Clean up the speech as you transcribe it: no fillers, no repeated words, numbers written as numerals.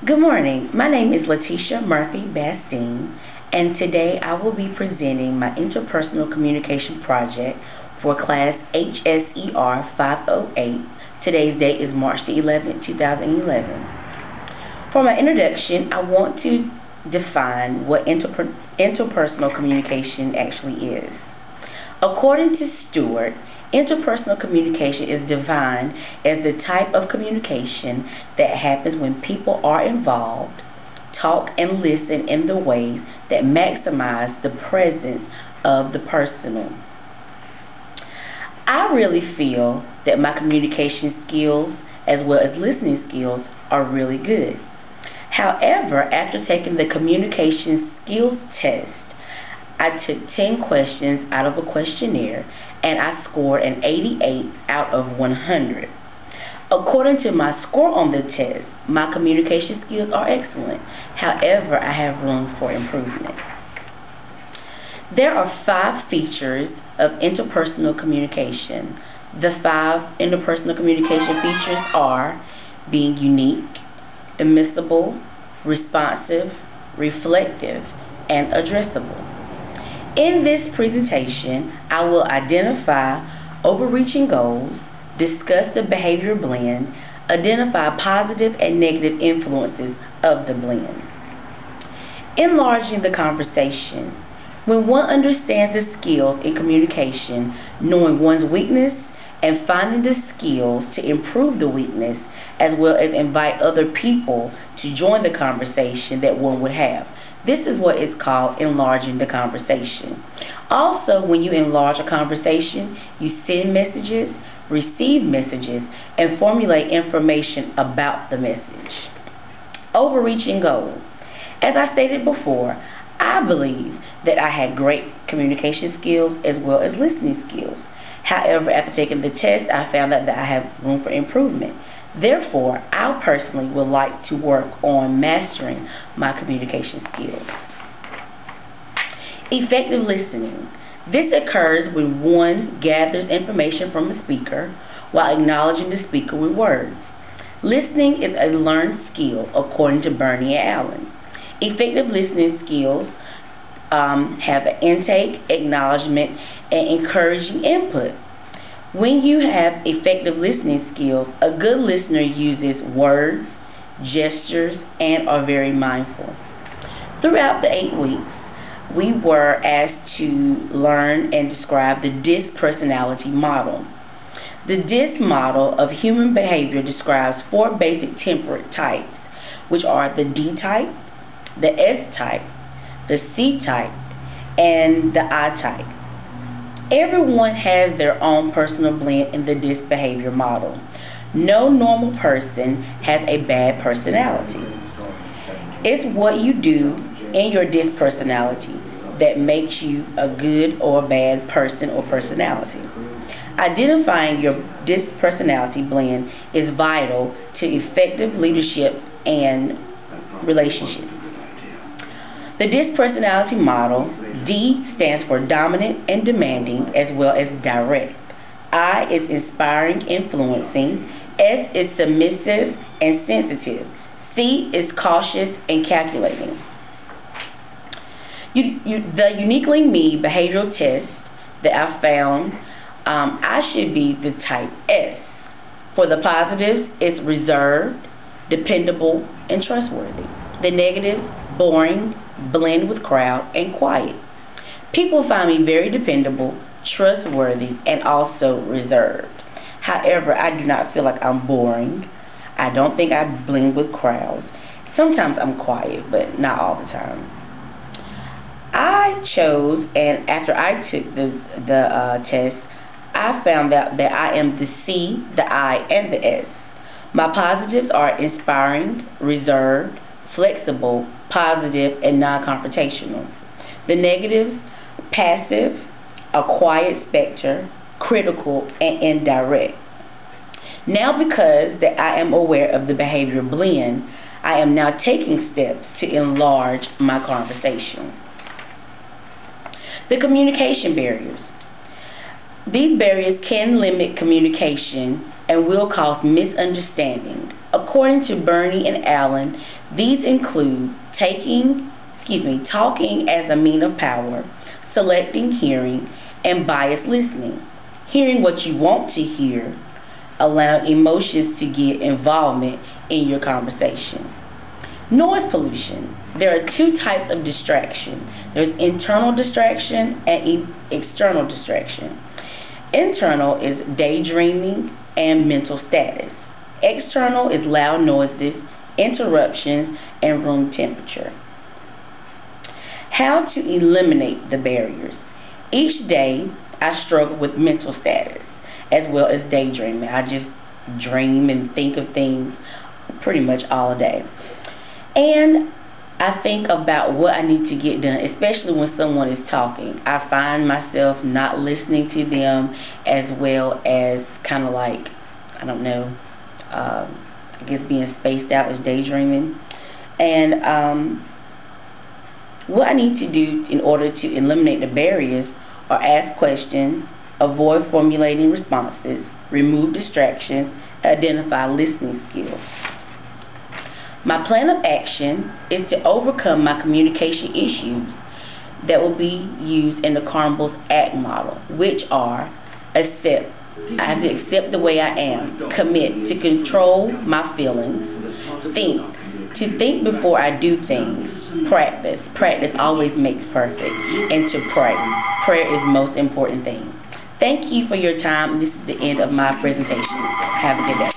Good morning. My name is Lateshia Bastien, and today I will be presenting my interpersonal communication project for class HSER 508. Today's date is March the 11th, 2011. For my introduction, I want to define what interpersonal communication actually is. According to Stewart, interpersonal communication is defined as the type of communication that happens when people are involved, talk and listen in the ways that maximize the presence of the personal. I really feel that my communication skills as well as listening skills are really good. However, after taking the communication skills test, I took 10 questions out of a questionnaire and I scored an 88 out of 100. According to my score on the test, my communication skills are excellent. However, I have room for improvement. There are 5 features of interpersonal communication. The 5 interpersonal communication features are being unique, admissible, responsive, reflective, and addressable. In this presentation, I will identify overreaching goals, discuss the behavior blend, identify positive and negative influences of the blend. Enlarging the conversation. When one understands the skills in communication, knowing one's weakness and finding the skills to improve the weakness, as well as invite other people to join the conversation that one would have. This is what is called enlarging the conversation. Also, when you enlarge a conversation, you send messages, receive messages, and formulate information about the message. Overreaching goals. As I stated before, I believe that I had great communication skills as well as listening skills. However, after taking the test, I found out that I have room for improvement. Therefore, I personally would like to work on mastering my communication skills. Effective listening. This occurs when one gathers information from the speaker while acknowledging the speaker with words. Listening is a learned skill according to Bastien and Allen. Effective listening skills have an intake, acknowledgement, and encouraging input. When you have effective listening skills, a good listener uses words, gestures, and are very mindful. Throughout the 8 weeks, we were asked to learn and describe the DISC personality model. The DISC model of human behavior describes 4 basic temperament types, which are the D type, the S type, the C type, and the I type. Everyone has their own personal blend in the DISC behavior model. No normal person has a bad personality. It's what you do in your DISC personality that makes you a good or bad person or personality. Identifying your DISC personality blend is vital to effective leadership and relationships. The DISC personality model, D stands for dominant and demanding as well as direct. I is inspiring, influencing. S is submissive and sensitive. C is cautious and calculating. The Uniquely Me behavioral test that I found, I should be the type S. For the positives, it's reserved, dependable, and trustworthy. The negatives, boring, blend with crowd, and quiet. People find me very dependable, trustworthy, and also reserved. However, I do not feel like I'm boring. I don't think I blend with crowds. Sometimes I'm quiet, but not all the time. I chose, and after I took the test, I found out that I am the C, the I, and the S. My positives are inspiring, reserved, flexible, positive, and non-confrontational. The negatives, passive, a quiet specter, critical, and indirect. Now, because that I am aware of the behavior blend, I am now taking steps to enlarge my conversation. The communication barriers. These barriers can limit communication and will cause misunderstanding. According to Bastien and Allen, These include talking as a mean of power, selective hearing, and biased listening. Hearing what you want to hear, allowing emotions to get involvement in your conversation. Noise pollution. There are two types of distraction. There's internal distraction and external distraction. Internal is daydreaming and mental status. External is loud noises, interruptions, and room temperature. How to eliminate the barriers. Each day, I struggle with mental status as well as daydreaming. I just dream and think of things pretty much all day. And I think about what I need to get done, especially when someone is talking. I find myself not listening to them as well as kind of like, I don't know, I guess being spaced out as daydreaming. And what I need to do in order to eliminate the barriers are ask questions, avoid formulating responses, remove distractions, identify listening skills. My plan of action is to overcome my communication issues that will be used in the Carnble's ACT model, which are accept. I have to accept the way I am, commit to control my feelings, to think before I do things, practice. Practice always makes perfect, and to pray. Prayer is the most important thing. Thank you for your time. This is the end of my presentation. Have a good day.